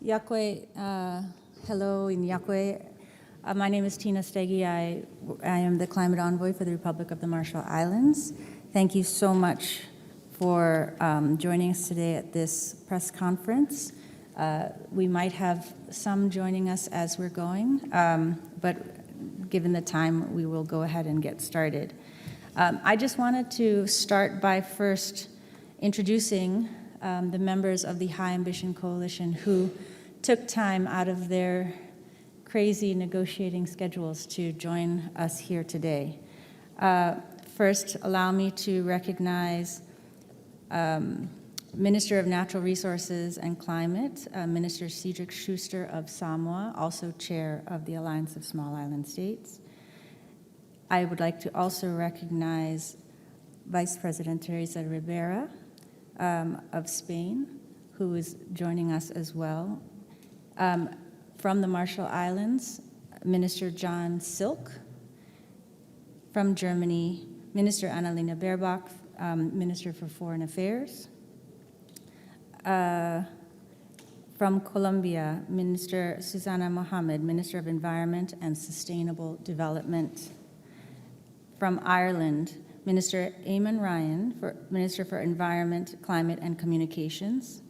Yakwe, hello in Yakwe. My name is Tina Stegi. I am the climate envoy for the Republic of the Marshall Islands. Thank you so much for joining us today at this press conference. We might have some joining us as we're going, but given the time, we will go ahead and get started. I just wanted to start by first introducing the members of the High Ambition Coalition who took time out of their crazy negotiating schedules to join us here today. First, allow me to recognize Minister of Natural Resources and Climate, Minister Cedric Schuster of Samoa, also chair of the Alliance of Small Island States. I would like to also recognize Vice President Teresa Ribera of Spain, who is joining us as well. From the Marshall Islands, Minister John Silk. From Germany, Minister Annalena Baerbock, Minister for Foreign Affairs. From Colombia, Minister Susana Mohammed, Minister of Environment and Sustainable Development. From Ireland, Minister Eamon Ryan, Minister for Environment, Climate and Communications.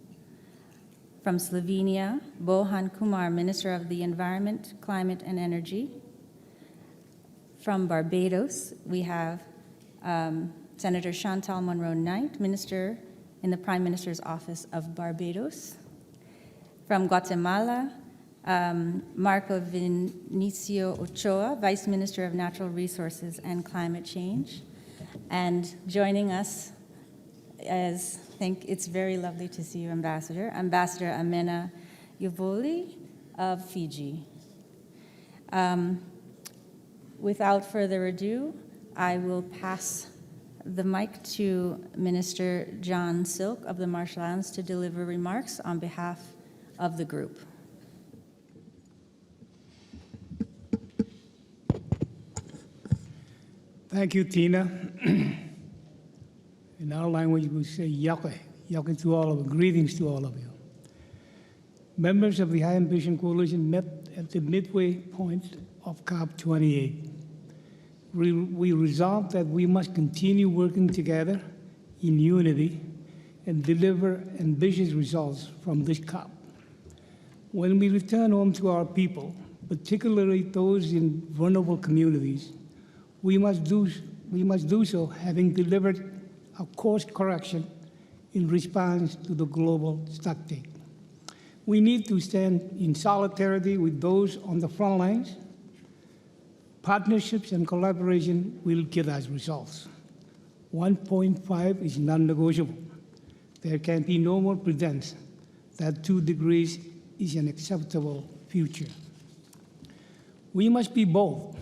From Slovenia, Bohan Kumar, Minister of the Environment, Climate and Energy. From Barbados, we have Senator Chantal Monroe-Knight, Minister in the Prime Minister's Office of Barbados. From Guatemala, Marco Vinicio Ochoa, Vice Minister of Natural Resources and Climate Change. And joining us it's very lovely to see you, Ambassador Amena Yuvoli of Fiji. Without further ado, I will pass the mic to Minister John Silk of the Marshall Islands to deliver remarks on behalf of the group. Thank you, Tina. In our language, we say yake, yake to all of you, greetings to all of you. Members of the High Ambition Coalition met at the midway point of COP28. We resolved that we must continue working together in unity and deliver ambitious results from this COP. When we return home to our people, particularly those in vulnerable communities, we must do so having delivered a course correction in response to the global stocktake. We need to stand in solidarity with those on the front lines. Partnerships and collaboration will get us results. 1.5 is non-negotiable. There can be no more pretense that 2 degrees is an acceptable future. We must be bold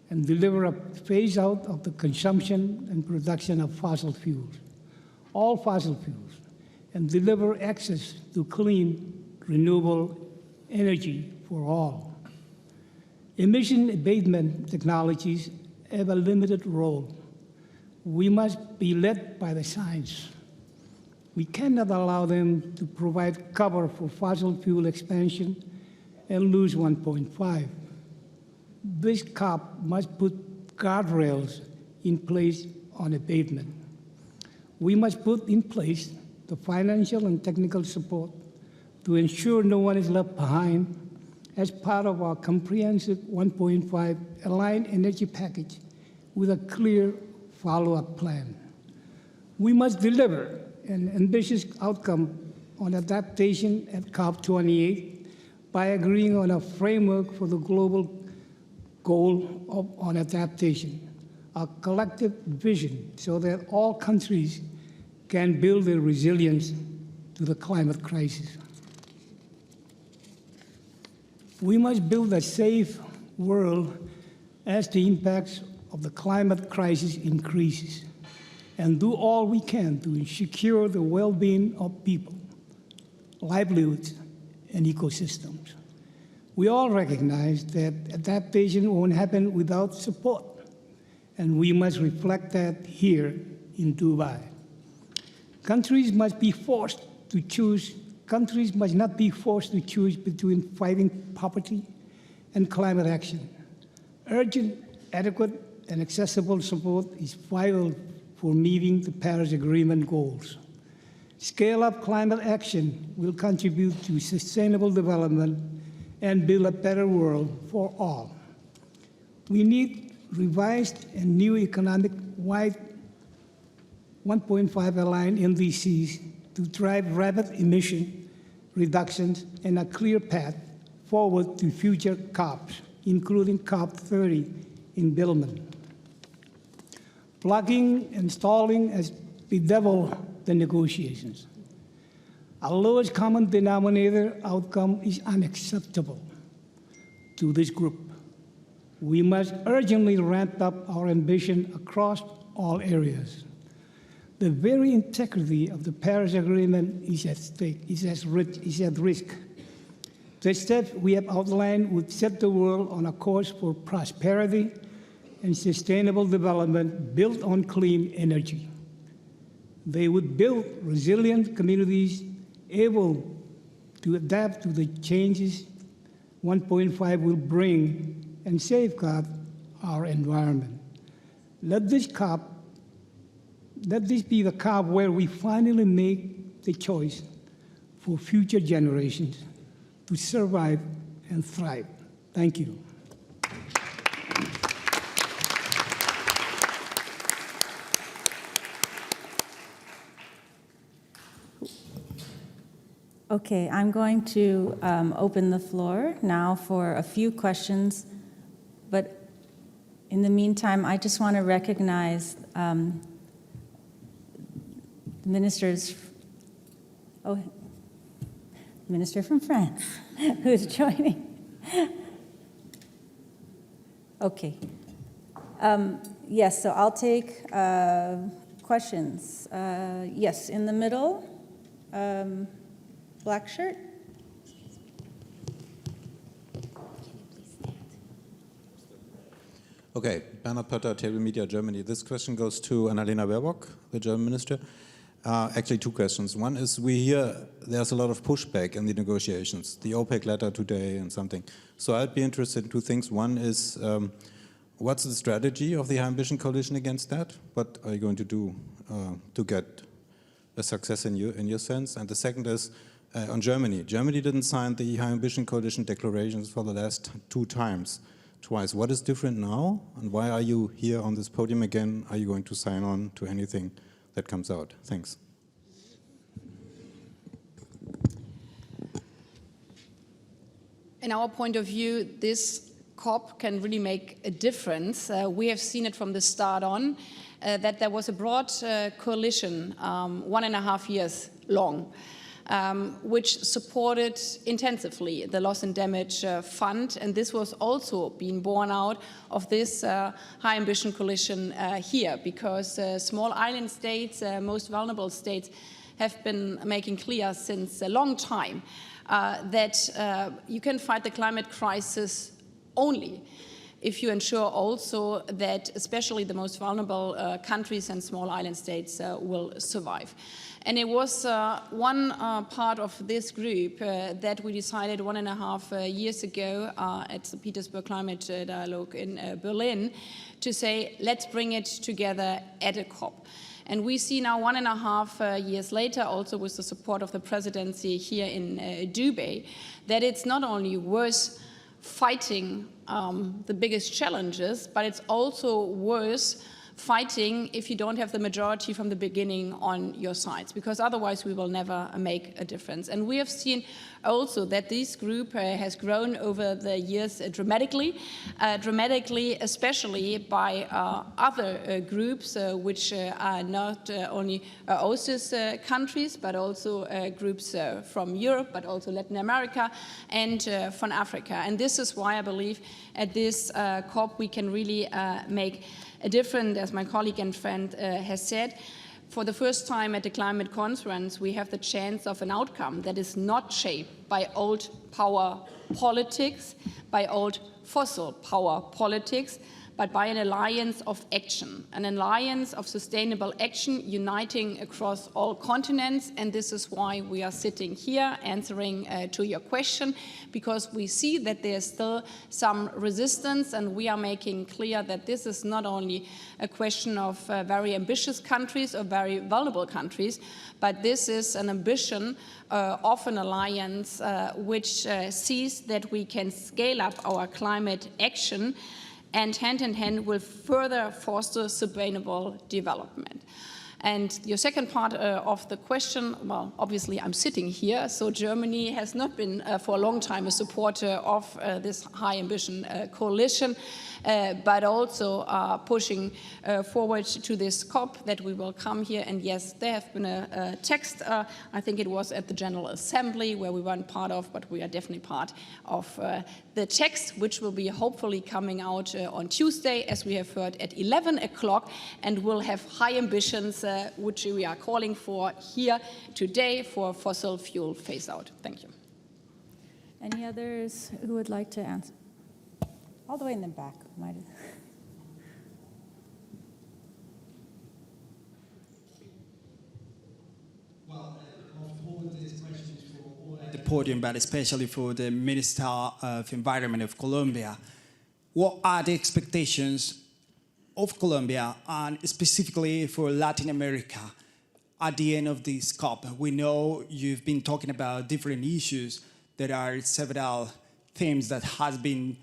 and deliver a phase out of the consumption and production of fossil fuels, all fossil fuels, and deliver access to clean, renewable energy for all. Emission abatement technologies have a limited role. We must be led by the science. We cannot allow them to provide cover for fossil fuel expansion and lose 1.5. This COP must put guardrails in place on abatement. We must put in place the financial and technical support to ensure no one is left behind as part of our comprehensive 1.5 aligned energy package with a clear follow-up plan. We must deliver an ambitious outcome on adaptation at COP28 by agreeing on a framework for the global goal on adaptation, a collective vision so that all countries can build their resilience to the climate crisis. We must build a safe world as the impacts of the climate crisis increases and do all we can to secure the well-being of people, livelihoods, and ecosystems. We all recognize that adaptation won't happen without support, and we must reflect that here in Dubai. Countries must be forced to choose countries must not be forced to choose between fighting poverty and climate action. Urgent, adequate, and accessible support is vital for meeting the Paris Agreement goals. Scale-up climate action will contribute to sustainable development and build a better world for all. We need revised and new economic-wide 1.5 aligned NDCs to drive rapid emission reductions and a clear path forward to future COPs, including COP30 in Bilman. Blocking and stalling has bedeviled the negotiations. A lowest common denominator outcome is unacceptable to this group. We must urgently ramp up our ambition across all areas. The very integrity of the Paris Agreement is at stake, is at risk. The steps we have outlined would set the world on a course for prosperity and sustainable development built on clean energy. They would build resilient communities able to adapt to the changes 1.5 will bring and safeguard our environment. Let this be the COP where we finally make the choice for future generations to survive and thrive. Thank you. Okay, I'm going to open the floor now for a few questions, but in the meantime, I just want to recognize the ministers, the minister from France, who's joining. Okay. Yes, so I'll take questions. Yes, in the middle. Black shirt. Okay, Bernhard Pötter, Table Media Germany. This question goes to Annalena Baerbock, the German minister. Actually, two questions. One is we hear there's a lot of pushback in the negotiations, the OPEC letter today and something. So I'd be interested in two things. One is what's the strategy of the High Ambition Coalition against that? What are you going to do to get a success in your sense? And the second is on Germany. Germany didn't sign the High Ambition Coalition declarations for the last twice. What is different now? And why are you here on this podium again? Are you going to sign on to anything that comes out? Thanks. In our point of view, this COP can really make a difference. We have seen it from the start on, that there was a broad coalition, 1.5 years long, which supported intensively the loss and damage fund. And this was also being borne out of this high ambition coalition here, because small island states, most vulnerable states, have been making clear since a long time that you can fight the climate crisis only if you ensure also that especially the most vulnerable countries and small island states will survive. And it was one part of this group that we decided 1.5 years ago at the Petersburg Climate Dialogue in Berlin to say, let's bring it together at a COP. And we see now 1.5 years later, also with the support of the presidency here in Dubai, that it's not only worth fighting the biggest challenges, but it's also worth fighting if you don't have the majority from the beginning on your sides, because otherwise we will never make a difference. And we have seen also that this group has grown over the years dramatically, especially by other groups which are not only OSIS countries, but also groups from Europe, but also Latin America and from Africa. And this is why I believe at this COP we can really make a difference, as my colleague and friend has said. For the first time at the climate conference, we have the chance of an outcome that is not shaped by old power politics, by old fossil power politics, but by an alliance of action, an alliance of sustainable action uniting across all continents. And this is why we are sitting here answering to your question, because we see that there's still some resistance, and we are making clear that this is not only a question of very ambitious countries or very vulnerable countries, but this is an ambition of an alliance which sees that we can scale up our climate action and hand in hand will further foster sustainable development. And your second part of the question, well, obviously I'm sitting here, so Germany has not been for a long time a supporter of this high ambition coalition, but also pushing forward to this COP that we will come here. And yes, there have been a text, I think it was at the General Assembly where we weren't part of, but we are definitely part of the text, which will be hopefully coming out on Tuesday, as we have heard, at 11 o'clock, and will have high ambitions, which we are calling for here today for fossil fuel phase out. Thank you. Any others who would like to answer? All the way in the back. Well, of all these questions for all at the podium, but especially for the Minister of Environment of Colombia, what are the expectations of Colombia and specifically for Latin America at the end of this COP? We know you've been talking about different issues. There are several themes that has been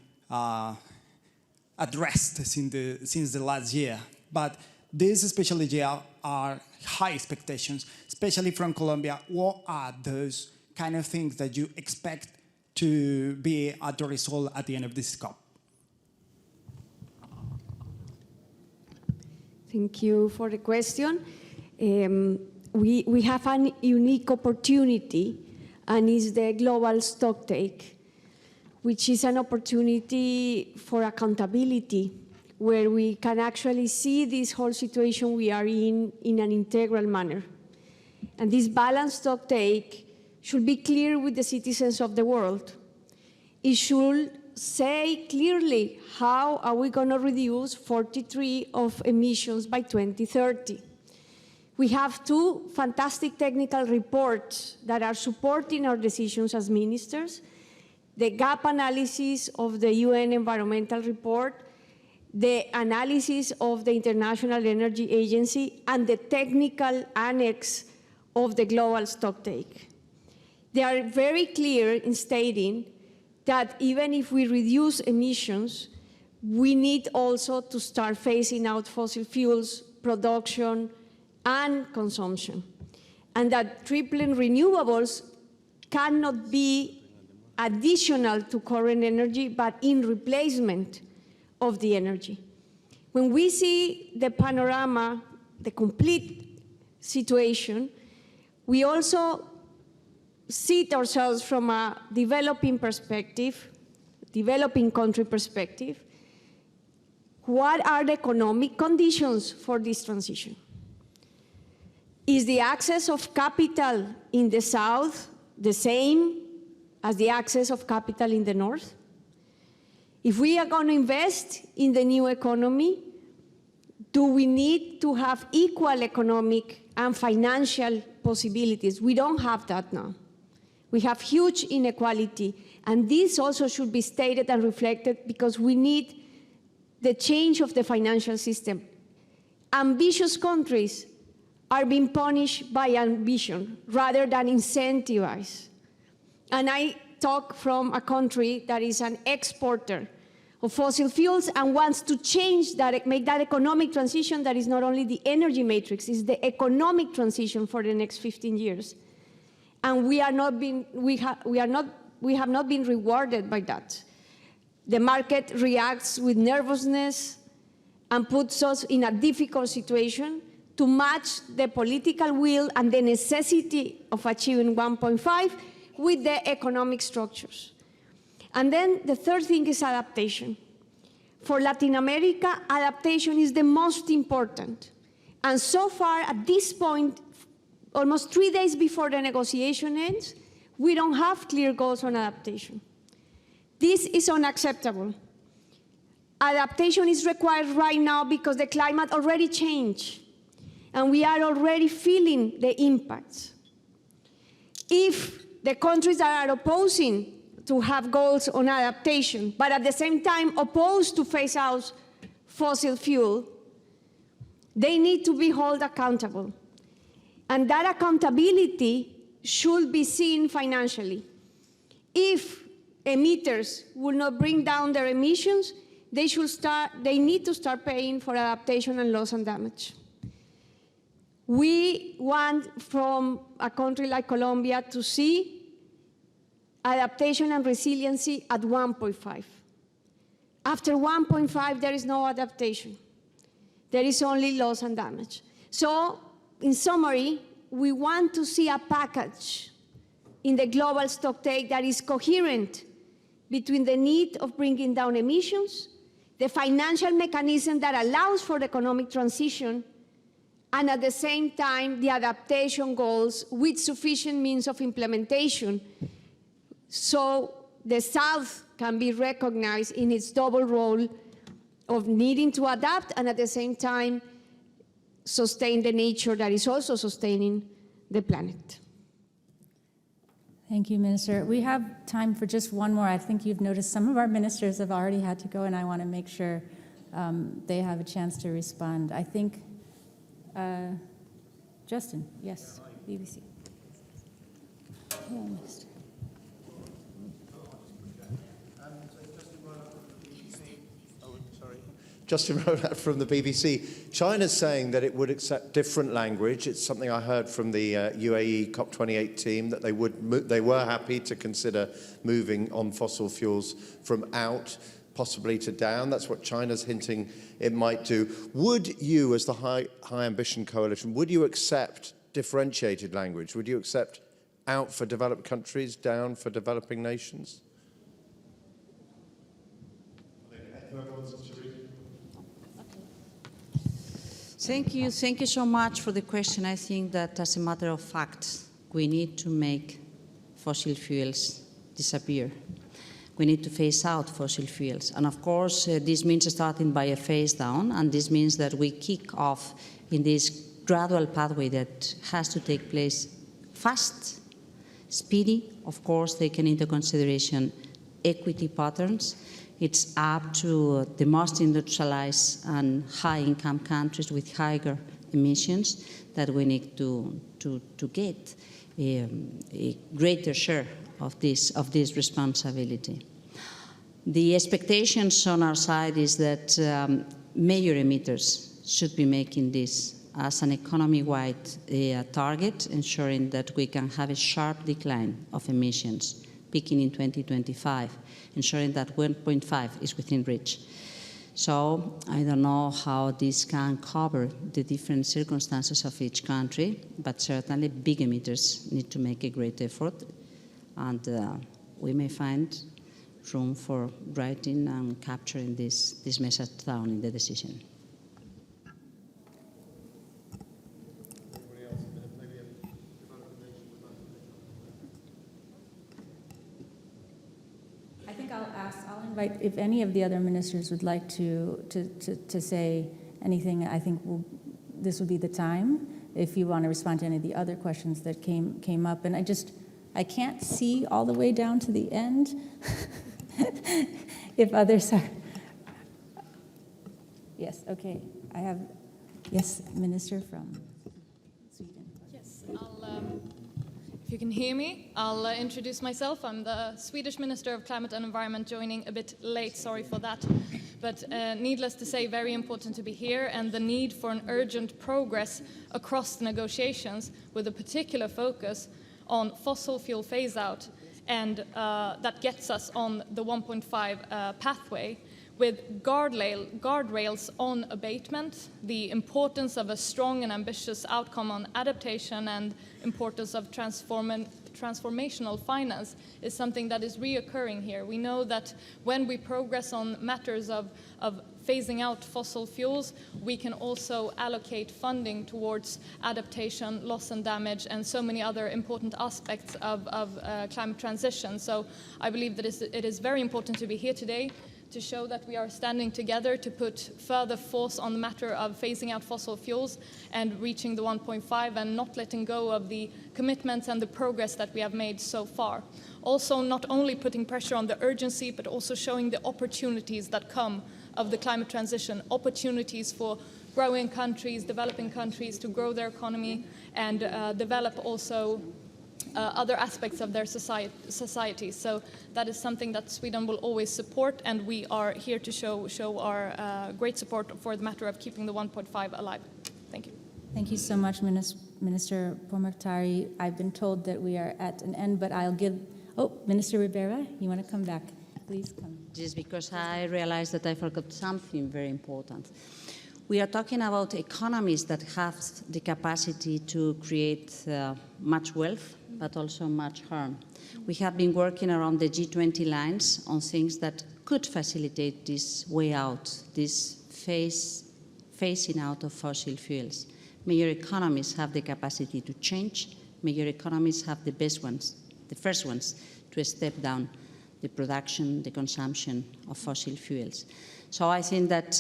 addressed since the last year. But this especially year are high expectations, especially from Colombia. What are those kind of things that you expect to be at the result at the end of this COP? Thank you for the question. We have a unique opportunity, and it's the global stocktake, which is an opportunity for accountability, where we can actually see this whole situation we are in an integral manner. And this balanced stocktake should be clear with the citizens of the world. It should say clearly how are we going to reduce 43% of emissions by 2030. We have two fantastic technical reports that are supporting our decisions as ministers: the gap analysis of the UN environmental report, the analysis of the International Energy Agency, and the technical annex of the global stocktake. They are very clear in stating that even if we reduce emissions, we need also to start phasing out fossil fuels production and consumption, and that tripling renewables cannot be additional to current energy, but in replacement of the energy. When we see the panorama, the complete situation, we also see it ourselves from a developing perspective, developing country perspective. What are the economic conditions for this transition? Is the access of capital in the south the same as the access of capital in the north? If we are going to invest in the new economy, do we need to have equal economic and financial possibilities? We don't have that now. We have huge inequality, and this also should be stated and reflected, because we need the change of the financial system. Ambitious countries are being punished by ambition rather than incentivized. And I talk from a country that is an exporter of fossil fuels and wants to change that, make that economic transition that is not only the energy matrix, it's the economic transition for the next 15 years. And we have not been rewarded by that. The market reacts with nervousness and puts us in a difficult situation to match the political will and the necessity of achieving 1.5 with the economic structures. And then the third thing is adaptation. For Latin America, adaptation is the most important. And so far, at this point, almost 3 days before the negotiation ends, we don't have clear goals on adaptation. This is unacceptable. Adaptation is required right now because the climate already changed, and we are already feeling the impacts. If the countries that are opposing to have goals on adaptation, but at the same time opposed to phase out fossil fuel, they need to be held accountable. And that accountability should be seen financially. If emitters will not bring down their emissions, they need to start paying for adaptation and loss and damage. We want from a country like Colombia to see adaptation and resiliency at 1.5. After 1.5, there is no adaptation. There is only loss and damage. So, in summary, we want to see a package in the global stocktake that is coherent between the need of bringing down emissions, the financial mechanism that allows for economic transition, and at the same time, the adaptation goals with sufficient means of implementation, so the South can be recognized in its double role of needing to adapt and at the same time sustain the nature that is also sustaining the planet. Thank you, Minister. We have time for just one more. I think you've noticed some of our ministers have already had to go, and I want to make sure they have a chance to respond. I think, Justin, yes, BBC. Hello, Minister. Justin Rodat from the BBC. China's saying that it would accept different language. It's something I heard from the UAE COP28 team, that they were happy to consider moving on fossil fuels from out, possibly to down. That's what China's hinting it might do. Would you, as the High Ambition Coalition, would you accept differentiated language? Would you accept out for developed countries, down for developing nations? Thank you so much for the question. I think that as a matter of fact, we need to make fossil fuels disappear. We need to phase out fossil fuels. And of course, this means starting by a phase down, and this means that we kick off in this gradual pathway that has to take place fast, speedy, of course, taking into consideration equity patterns. It's up to the most industrialized and high-income countries with higher emissions that we need to get a greater share of this responsibility. The expectations on our side is that major emitters should be making this as an economy-wide target, ensuring that we can have a sharp decline of emissions peaking in 2025, ensuring that 1.5 is within reach. So I don't know how this can cover the different circumstances of each country, but certainly big emitters need to make a great effort, and we may find room for writing and capturing this message down in the decision. I'll invite, if any of the other ministers would like to say anything, I think this would be the time, if you want to respond to any of the other questions that came up. And I can't see all the way down to the end. If others are. Yes, okay. I have, yes, Minister from Sweden. Yes, if you can hear me, I'll introduce myself. I'm the Swedish Minister of Climate and Environment, joining a bit late, sorry for that. But needless to say, very important to be here, and the need for an urgent progress across the negotiations with a particular focus on fossil fuel phase-out, and that gets us on the 1.5 pathway, with guardrails on abatement, the importance of a strong and ambitious outcome on adaptation, and importance of transformational finance is something that is reoccurring here. We know that when we progress on matters of phasing out fossil fuels, we can also allocate funding towards adaptation, loss and damage, and so many other important aspects of climate transition. So I believe that it is very important to be here today to show that we are standing together to put further force on the matter of phasing out fossil fuels and reaching the 1.5 and not letting go of the commitments and the progress that we have made so far. Also, not only putting pressure on the urgency, but also showing the opportunities that come of the climate transition, opportunities for growing countries, developing countries to grow their economy and develop also other aspects of their society. So that is something that Sweden will always support, and we are here to show our great support for the matter of keeping the 1.5 alive. Thank you. Thank you so much, Minister Pourmokhtari. I've been told that we are at an end, but I'll give, Minister Rivera, you want to come back? Please come. Just because I realized that I forgot something very important. We are talking about economies that have the capacity to create much wealth, but also much harm. We have been working around the G20 lines on things that could facilitate this way out, this phasing out of fossil fuels. Major economies have the capacity to change. Major economies have the best ones, the first ones, to step down the production, the consumption of fossil fuels. So I think that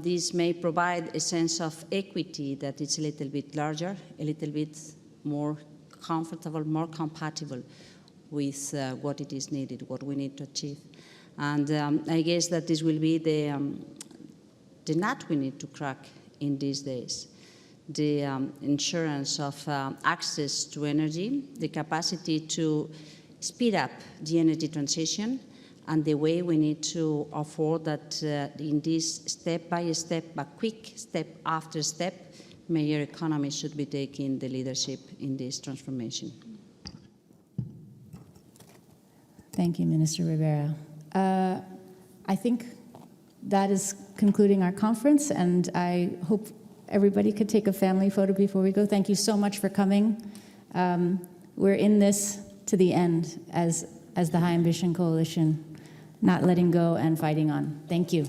this may provide a sense of equity that is a little bit larger, a little bit more comfortable, more compatible with what it is needed, what we need to achieve. And I guess that this will be the nut we need to crack in these days. The insurance of access to energy, the capacity to speed up the energy transition, and the way we need to afford that in this step-by-step, but quick step after step, major economies should be taking the leadership in this transformation. Thank you, Minister Rivera. I think that is concluding our conference, and I hope everybody could take a family photo before we go. Thank you so much for coming. We're in this to the end as the High Ambition Coalition, not letting go and fighting on. Thank you.